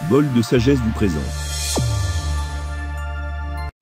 Bol de sagesse vous présente.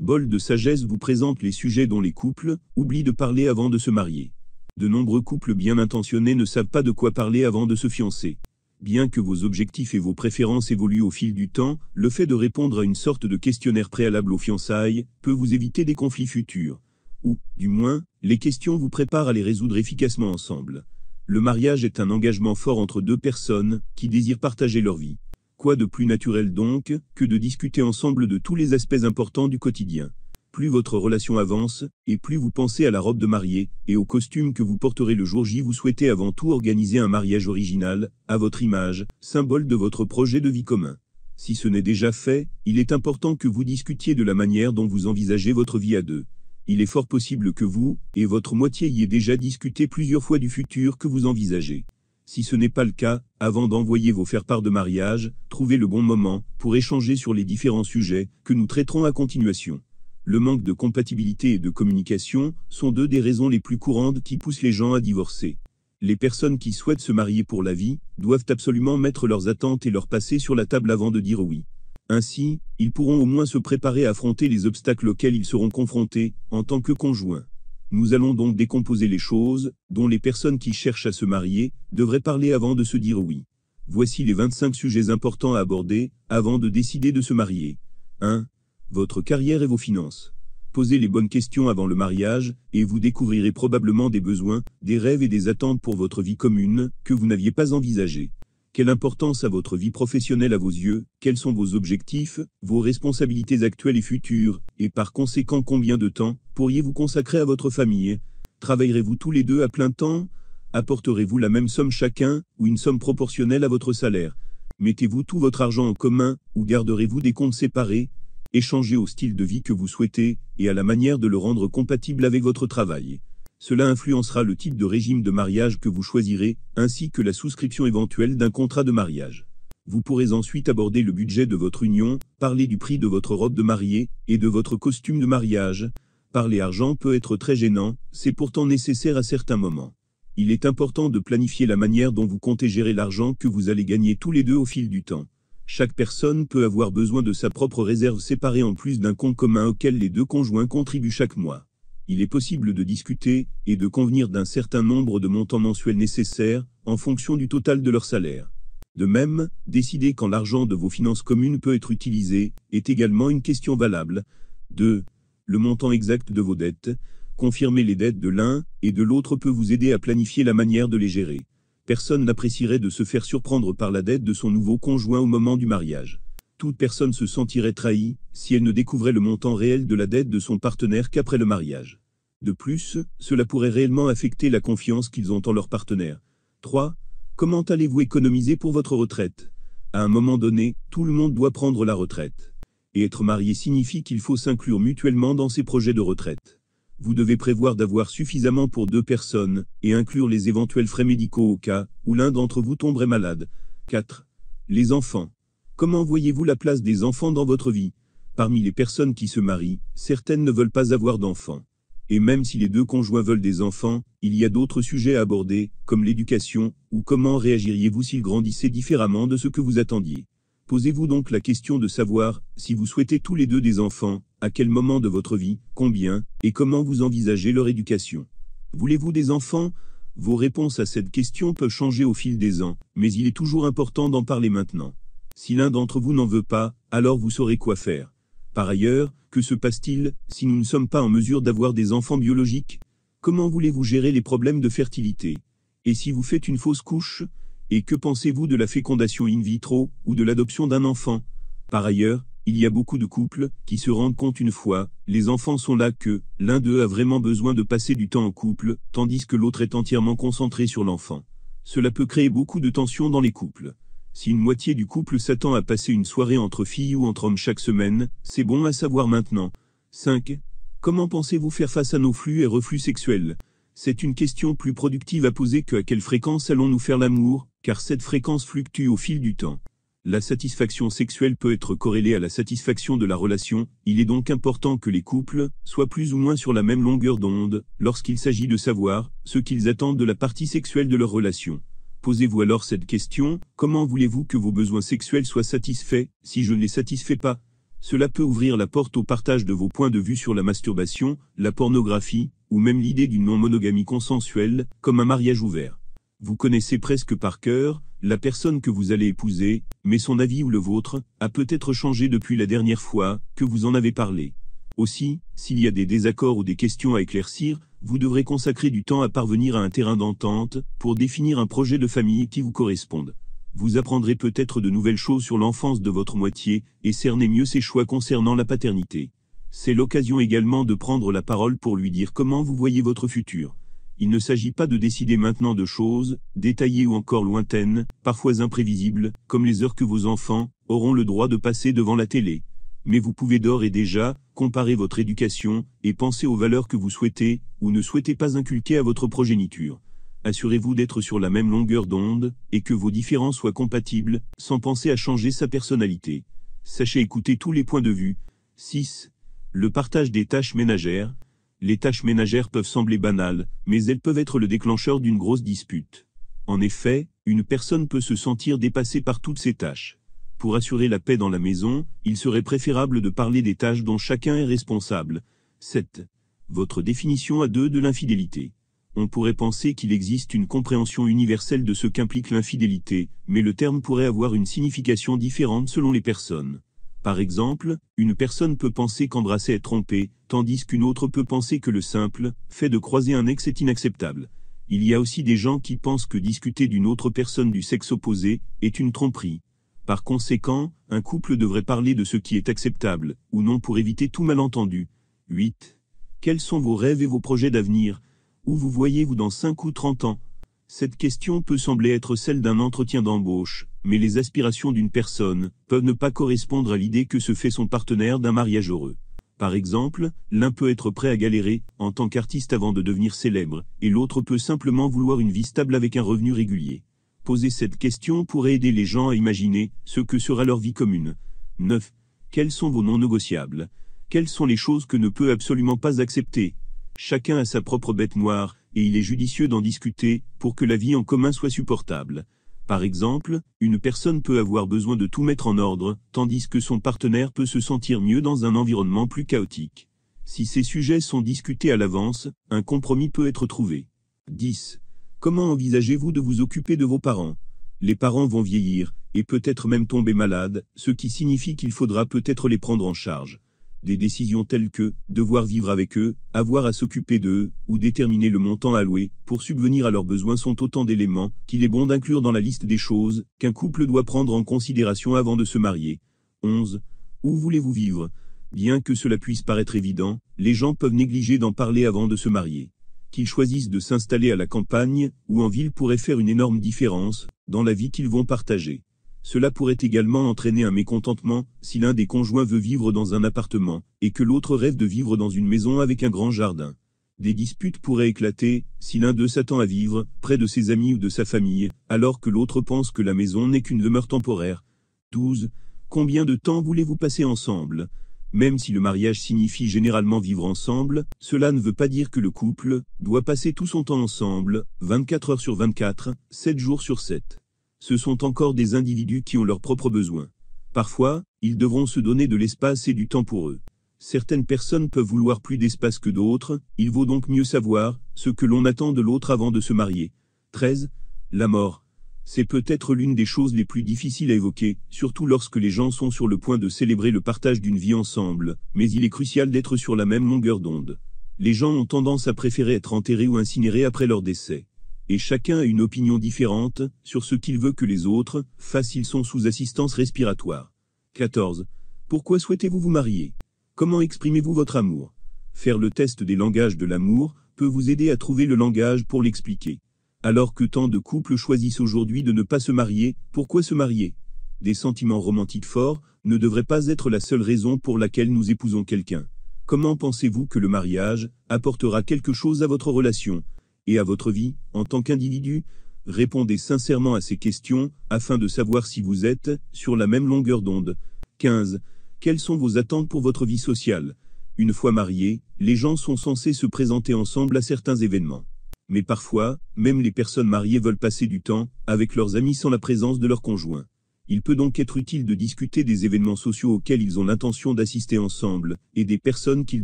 Bol de sagesse vous présente les sujets dont les couples oublient de parler avant de se marier. De nombreux couples bien intentionnés ne savent pas de quoi parler avant de se fiancer. Bien que vos objectifs et vos préférences évoluent au fil du temps, le fait de répondre à une sorte de questionnaire préalable aux fiançailles peut vous éviter des conflits futurs. Ou, du moins, les questions vous préparent à les résoudre efficacement ensemble. Le mariage est un engagement fort entre deux personnes qui désirent partager leur vie. Quoi de plus naturel donc que de discuter ensemble de tous les aspects importants du quotidien. Plus votre relation avance, et plus vous pensez à la robe de mariée et au costume que vous porterez le jour J, vous souhaitez avant tout organiser un mariage original, à votre image, symbole de votre projet de vie commun. Si ce n'est déjà fait, il est important que vous discutiez de la manière dont vous envisagez votre vie à deux. Il est fort possible que vous et votre moitié y ayez déjà discuté plusieurs fois du futur que vous envisagez. Si ce n'est pas le cas, avant d'envoyer vos faire-part de mariage, trouvez le bon moment pour échanger sur les différents sujets que nous traiterons à continuation. Le manque de compatibilité et de communication sont deux des raisons les plus courantes qui poussent les gens à divorcer. Les personnes qui souhaitent se marier pour la vie doivent absolument mettre leurs attentes et leur passé sur la table avant de dire oui. Ainsi, ils pourront au moins se préparer à affronter les obstacles auxquels ils seront confrontés en tant que conjoints. Nous allons donc décomposer les choses dont les personnes qui cherchent à se marier devraient parler avant de se dire oui. Voici les 25 sujets importants à aborder avant de décider de se marier. 1. Votre carrière et vos finances. Posez les bonnes questions avant le mariage et vous découvrirez probablement des besoins, des rêves et des attentes pour votre vie commune que vous n'aviez pas envisagées. Quelle importance a votre vie professionnelle à vos yeux? Quels sont vos objectifs, vos responsabilités actuelles et futures? Et par conséquent, combien de temps pourriez-vous consacrer à votre famille? Travaillerez-vous tous les deux à plein temps? Apporterez-vous la même somme chacun ou une somme proportionnelle à votre salaire? Mettez-vous tout votre argent en commun ou garderez-vous des comptes séparés? Échangez au style de vie que vous souhaitez et à la manière de le rendre compatible avec votre travail. Cela influencera le type de régime de mariage que vous choisirez, ainsi que la souscription éventuelle d'un contrat de mariage. Vous pourrez ensuite aborder le budget de votre union, parler du prix de votre robe de mariée et de votre costume de mariage. Parler argent peut être très gênant, c'est pourtant nécessaire à certains moments. Il est important de planifier la manière dont vous comptez gérer l'argent que vous allez gagner tous les deux au fil du temps. Chaque personne peut avoir besoin de sa propre réserve séparée en plus d'un compte commun auquel les deux conjoints contribuent chaque mois. Il est possible de discuter et de convenir d'un certain nombre de montants mensuels nécessaires en fonction du total de leur salaire. De même, décider quand l'argent de vos finances communes peut être utilisé est également une question valable. 2. Le montant exact de vos dettes. Confirmer les dettes de l'un et de l'autre peut vous aider à planifier la manière de les gérer. Personne n'apprécierait de se faire surprendre par la dette de son nouveau conjoint au moment du mariage. Toute personne se sentirait trahie si elle ne découvrait le montant réel de la dette de son partenaire qu'après le mariage. De plus, cela pourrait réellement affecter la confiance qu'ils ont en leur partenaire. 3. Comment allez-vous économiser pour votre retraite? À un moment donné, tout le monde doit prendre la retraite. Et être marié signifie qu'il faut s'inclure mutuellement dans ses projets de retraite. Vous devez prévoir d'avoir suffisamment pour deux personnes et inclure les éventuels frais médicaux au cas où l'un d'entre vous tomberait malade. 4. Les enfants. Comment voyez-vous la place des enfants dans votre vie? Parmi les personnes qui se marient, certaines ne veulent pas avoir d'enfants. Et même si les deux conjoints veulent des enfants, il y a d'autres sujets à aborder, comme l'éducation, ou comment réagiriez-vous s'ils grandissaient différemment de ce que vous attendiez. Posez-vous donc la question de savoir si vous souhaitez tous les deux des enfants, à quel moment de votre vie, combien, et comment vous envisagez leur éducation. Voulez-vous des enfants? Vos réponses à cette question peuvent changer au fil des ans, mais il est toujours important d'en parler maintenant. Si l'un d'entre vous n'en veut pas, alors vous saurez quoi faire. Par ailleurs, que se passe-t-il si nous ne sommes pas en mesure d'avoir des enfants biologiques? Comment voulez-vous gérer les problèmes de fertilité? Et si vous faites une fausse couche? Et que pensez-vous de la fécondation in vitro ou de l'adoption d'un enfant? Par ailleurs, il y a beaucoup de couples qui se rendent compte une fois les enfants sont là que l'un d'eux a vraiment besoin de passer du temps en couple, tandis que l'autre est entièrement concentré sur l'enfant. Cela peut créer beaucoup de tensions dans les couples. Si une moitié du couple s'attend à passer une soirée entre filles ou entre hommes chaque semaine, c'est bon à savoir maintenant. 5. Comment pensez-vous faire face à nos flux et reflux sexuels? C'est une question plus productive à poser que à quelle fréquence allons-nous faire l'amour, car cette fréquence fluctue au fil du temps. La satisfaction sexuelle peut être corrélée à la satisfaction de la relation, il est donc important que les couples soient plus ou moins sur la même longueur d'onde lorsqu'il s'agit de savoir ce qu'ils attendent de la partie sexuelle de leur relation. Posez-vous alors cette question, comment voulez-vous que vos besoins sexuels soient satisfaits, si je ne les satisfais pas? Cela peut ouvrir la porte au partage de vos points de vue sur la masturbation, la pornographie, ou même l'idée d'une non-monogamie consensuelle, comme un mariage ouvert. Vous connaissez presque par cœur la personne que vous allez épouser, mais son avis ou le vôtre a peut-être changé depuis la dernière fois que vous en avez parlé. Aussi, s'il y a des désaccords ou des questions à éclaircir, vous devrez consacrer du temps à parvenir à un terrain d'entente pour définir un projet de famille qui vous corresponde. Vous apprendrez peut-être de nouvelles choses sur l'enfance de votre moitié et cerner mieux ses choix concernant la paternité. C'est l'occasion également de prendre la parole pour lui dire comment vous voyez votre futur. Il ne s'agit pas de décider maintenant de choses détaillées ou encore lointaines, parfois imprévisibles, comme les heures que vos enfants auront le droit de passer devant la télé. Mais vous pouvez d'ores et déjà comparer votre éducation et penser aux valeurs que vous souhaitez ou ne souhaitez pas inculquer à votre progéniture. Assurez-vous d'être sur la même longueur d'onde et que vos différences soient compatibles, sans penser à changer sa personnalité. Sachez écouter tous les points de vue. 6. Le partage des tâches ménagères. Les tâches ménagères peuvent sembler banales, mais elles peuvent être le déclencheur d'une grosse dispute. En effet, une personne peut se sentir dépassée par toutes ces tâches. Pour assurer la paix dans la maison, il serait préférable de parler des tâches dont chacun est responsable. 7. Votre définition à deux de l'infidélité. On pourrait penser qu'il existe une compréhension universelle de ce qu'implique l'infidélité, mais le terme pourrait avoir une signification différente selon les personnes. Par exemple, une personne peut penser qu'embrasser est tromper, tandis qu'une autre peut penser que le simple fait de croiser un ex est inacceptable. Il y a aussi des gens qui pensent que discuter d'une autre personne du sexe opposé est une tromperie. Par conséquent, un couple devrait parler de ce qui est acceptable, ou non pour éviter tout malentendu. 8. Quels sont vos rêves et vos projets d'avenir? Où vous voyez-vous dans 5 ou 30 ans? Cette question peut sembler être celle d'un entretien d'embauche, mais les aspirations d'une personne peuvent ne pas correspondre à l'idée que se fait son partenaire d'un mariage heureux. Par exemple, l'un peut être prêt à galérer en tant qu'artiste avant de devenir célèbre, et l'autre peut simplement vouloir une vie stable avec un revenu régulier. Poser cette question pourrait aider les gens à imaginer ce que sera leur vie commune. 9. Quels sont vos non négociables? Quelles sont les choses que ne peut absolument pas accepter? Chacun a sa propre bête noire, et il est judicieux d'en discuter pour que la vie en commun soit supportable. Par exemple, une personne peut avoir besoin de tout mettre en ordre, tandis que son partenaire peut se sentir mieux dans un environnement plus chaotique. Si ces sujets sont discutés à l'avance, un compromis peut être trouvé. 10. Comment envisagez-vous de vous occuper de vos parents? Les parents vont vieillir, et peut-être même tomber malades, ce qui signifie qu'il faudra peut-être les prendre en charge. Des décisions telles que devoir vivre avec eux, avoir à s'occuper d'eux, ou déterminer le montant alloué pour subvenir à leurs besoins sont autant d'éléments qu'il est bon d'inclure dans la liste des choses qu'un couple doit prendre en considération avant de se marier. 11. Où voulez-vous vivre? Bien que cela puisse paraître évident, les gens peuvent négliger d'en parler avant de se marier. Qu'ils choisissent de s'installer à la campagne ou en ville pourrait faire une énorme différence dans la vie qu'ils vont partager. Cela pourrait également entraîner un mécontentement si l'un des conjoints veut vivre dans un appartement et que l'autre rêve de vivre dans une maison avec un grand jardin. Des disputes pourraient éclater si l'un d'eux s'attend à vivre près de ses amis ou de sa famille, alors que l'autre pense que la maison n'est qu'une demeure temporaire. 12. Combien de temps voulez-vous passer ensemble? Même si le mariage signifie généralement vivre ensemble, cela ne veut pas dire que le couple doit passer tout son temps ensemble, 24 heures sur 24, 7 jours sur 7. Ce sont encore des individus qui ont leurs propres besoins. Parfois, ils devront se donner de l'espace et du temps pour eux. Certaines personnes peuvent vouloir plus d'espace que d'autres, il vaut donc mieux savoir ce que l'on attend de l'autre avant de se marier. 13. La mort. C'est peut-être l'une des choses les plus difficiles à évoquer, surtout lorsque les gens sont sur le point de célébrer le partage d'une vie ensemble, mais il est crucial d'être sur la même longueur d'onde. Les gens ont tendance à préférer être enterrés ou incinérés après leur décès. Et chacun a une opinion différente sur ce qu'il veut que les autres fassent s'ils sont sous assistance respiratoire. 14. Pourquoi souhaitez-vous vous marier? Comment exprimez-vous votre amour? Faire le test des langages de l'amour peut vous aider à trouver le langage pour l'expliquer. Alors que tant de couples choisissent aujourd'hui de ne pas se marier, pourquoi se marier? Des sentiments romantiques forts ne devraient pas être la seule raison pour laquelle nous épousons quelqu'un. Comment pensez-vous que le mariage apportera quelque chose à votre relation et à votre vie, en tant qu'individu? Répondez sincèrement à ces questions, afin de savoir si vous êtes sur la même longueur d'onde. 15. Quelles sont vos attentes pour votre vie sociale? Une fois mariés, les gens sont censés se présenter ensemble à certains événements. Mais parfois, même les personnes mariées veulent passer du temps avec leurs amis sans la présence de leur conjoint. Il peut donc être utile de discuter des événements sociaux auxquels ils ont l'intention d'assister ensemble, et des personnes qu'ils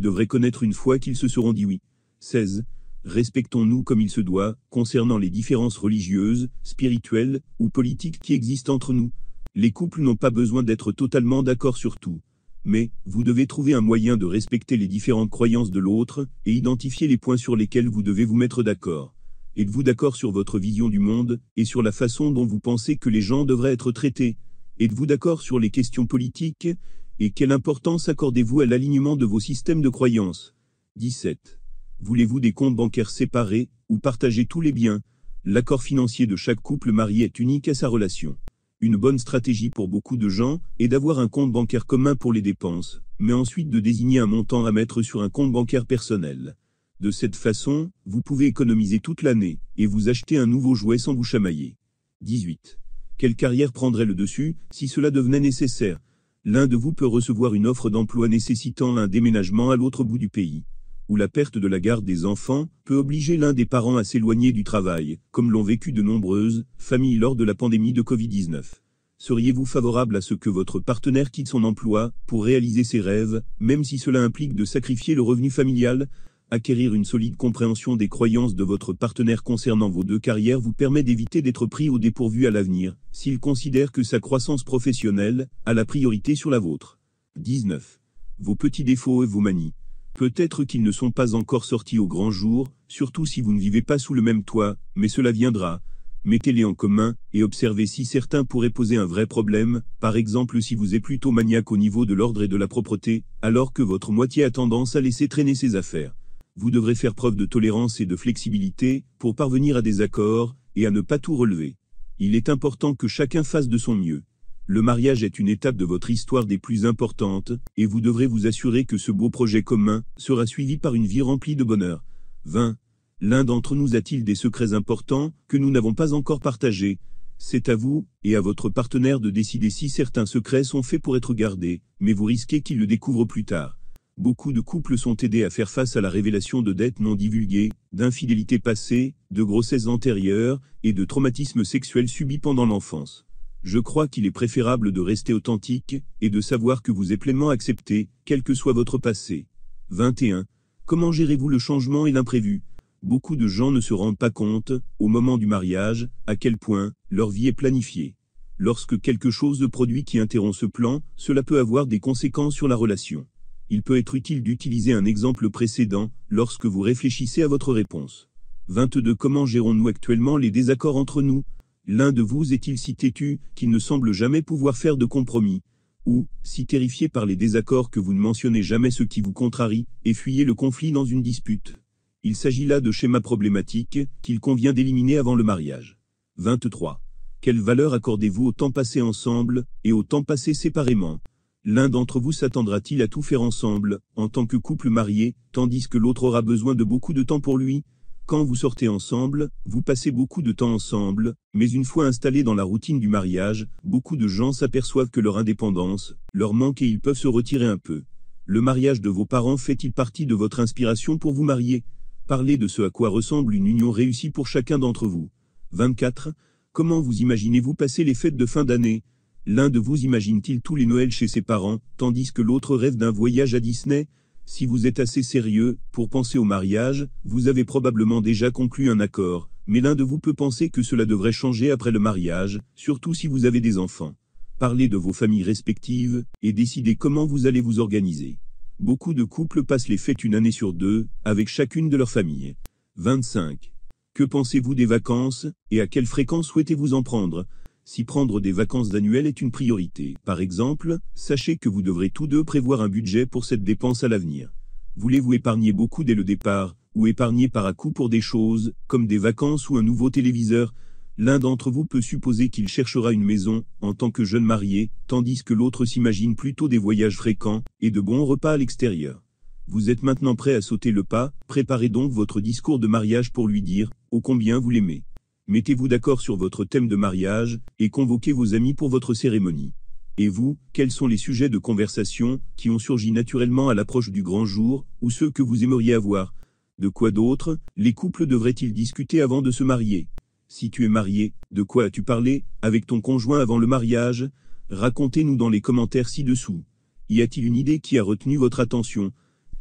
devraient connaître une fois qu'ils se seront dit oui. 16. Respectons-nous comme il se doit, concernant les différences religieuses, spirituelles ou politiques qui existent entre nous. Les couples n'ont pas besoin d'être totalement d'accord sur tout. Mais, vous devez trouver un moyen de respecter les différentes croyances de l'autre, et identifier les points sur lesquels vous devez vous mettre d'accord. Êtes-vous d'accord sur votre vision du monde, et sur la façon dont vous pensez que les gens devraient être traités? Êtes-vous d'accord sur les questions politiques? Et quelle importance accordez-vous à l'alignement de vos systèmes de croyances? 17. Voulez-vous des comptes bancaires séparés, ou partager tous les biens? L'accord financier de chaque couple marié est unique à sa relation. Une bonne stratégie pour beaucoup de gens est d'avoir un compte bancaire commun pour les dépenses, mais ensuite de désigner un montant à mettre sur un compte bancaire personnel. De cette façon, vous pouvez économiser toute l'année, et vous acheter un nouveau jouet sans vous chamailler. 18. Quelle carrière prendrait le dessus, si cela devenait nécessaire? L'un de vous peut recevoir une offre d'emploi nécessitant un déménagement à l'autre bout du pays. Ou la perte de la garde des enfants peut obliger l'un des parents à s'éloigner du travail, comme l'ont vécu de nombreuses familles lors de la pandémie de Covid-19. Seriez-vous favorable à ce que votre partenaire quitte son emploi pour réaliser ses rêves, même si cela implique de sacrifier le revenu familial? Acquérir une solide compréhension des croyances de votre partenaire concernant vos deux carrières vous permet d'éviter d'être pris au dépourvu à l'avenir, s'il considère que sa croissance professionnelle a la priorité sur la vôtre. 19. Vos petits défauts et vos manies. Peut-être qu'ils ne sont pas encore sortis au grand jour, surtout si vous ne vivez pas sous le même toit, mais cela viendra. Mettez-les en commun, et observez si certains pourraient poser un vrai problème, par exemple si vous êtes plutôt maniaque au niveau de l'ordre et de la propreté, alors que votre moitié a tendance à laisser traîner ses affaires. Vous devrez faire preuve de tolérance et de flexibilité, pour parvenir à des accords, et à ne pas tout relever. Il est important que chacun fasse de son mieux. Le mariage est une étape de votre histoire des plus importantes, et vous devrez vous assurer que ce beau projet commun sera suivi par une vie remplie de bonheur. 20. L'un d'entre nous a-t-il des secrets importants que nous n'avons pas encore partagés? C'est à vous, et à votre partenaire de décider si certains secrets sont faits pour être gardés, mais vous risquez qu'ils le découvrent plus tard. Beaucoup de couples sont aidés à faire face à la révélation de dettes non divulguées, d'infidélités passées, de grossesses antérieures, et de traumatismes sexuels subis pendant l'enfance. Je crois qu'il est préférable de rester authentique, et de savoir que vous êtes pleinement accepté, quel que soit votre passé. 21. Comment gérez-vous le changement et l'imprévu? Beaucoup de gens ne se rendent pas compte, au moment du mariage, à quel point leur vie est planifiée. Lorsque quelque chose de produit qui interrompt ce plan, cela peut avoir des conséquences sur la relation. Il peut être utile d'utiliser un exemple précédent, lorsque vous réfléchissez à votre réponse. 22. Comment gérons-nous actuellement les désaccords entre nous? L'un de vous est-il si têtu qu'il ne semble jamais pouvoir faire de compromis? Ou, si terrifié par les désaccords que vous ne mentionnez jamais ce qui vous contrarie, et fuyez le conflit dans une dispute? Il s'agit là de schémas problématiques qu'il convient d'éliminer avant le mariage. 23. Quelle valeur accordez-vous au temps passé ensemble, et au temps passé séparément? L'un d'entre vous s'attendra-t-il à tout faire ensemble, en tant que couple marié, tandis que l'autre aura besoin de beaucoup de temps pour lui? Quand vous sortez ensemble, vous passez beaucoup de temps ensemble, mais une fois installés dans la routine du mariage, beaucoup de gens s'aperçoivent que leur indépendance leur manque et ils peuvent se retirer un peu. Le mariage de vos parents fait-il partie de votre inspiration pour vous marier? Parlez de ce à quoi ressemble une union réussie pour chacun d'entre vous. 24. Comment vous imaginez-vous passer les fêtes de fin d'année? L'un de vous imagine-t-il tous les Noëls chez ses parents, tandis que l'autre rêve d'un voyage à Disney? Si vous êtes assez sérieux pour penser au mariage, vous avez probablement déjà conclu un accord, mais l'un de vous peut penser que cela devrait changer après le mariage, surtout si vous avez des enfants. Parlez de vos familles respectives, et décidez comment vous allez vous organiser. Beaucoup de couples passent les fêtes une année sur deux, avec chacune de leurs familles. 25. Que pensez-vous des vacances, et à quelle fréquence souhaitez-vous en prendre? Si prendre des vacances annuelles est une priorité, par exemple, sachez que vous devrez tous deux prévoir un budget pour cette dépense à l'avenir. Voulez-vous épargner beaucoup dès le départ, ou épargner par à-coup pour des choses, comme des vacances ou un nouveau téléviseur? L'un d'entre vous peut supposer qu'il cherchera une maison, en tant que jeune marié, tandis que l'autre s'imagine plutôt des voyages fréquents, et de bons repas à l'extérieur. Vous êtes maintenant prêt à sauter le pas, préparez donc votre discours de mariage pour lui dire, ô combien vous l'aimez. Mettez-vous d'accord sur votre thème de mariage, et convoquez vos amis pour votre cérémonie. Et vous, quels sont les sujets de conversation qui ont surgi naturellement à l'approche du grand jour, ou ceux que vous aimeriez avoir? De quoi d'autre, les couples devraient-ils discuter avant de se marier? Si tu es marié, de quoi as-tu parlé avec ton conjoint avant le mariage? Racontez-nous dans les commentaires ci-dessous. Y a-t-il une idée qui a retenu votre attention?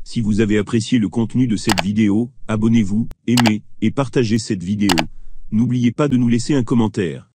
Si vous avez apprécié le contenu de cette vidéo, abonnez-vous, aimez et partagez cette vidéo. N'oubliez pas de nous laisser un commentaire.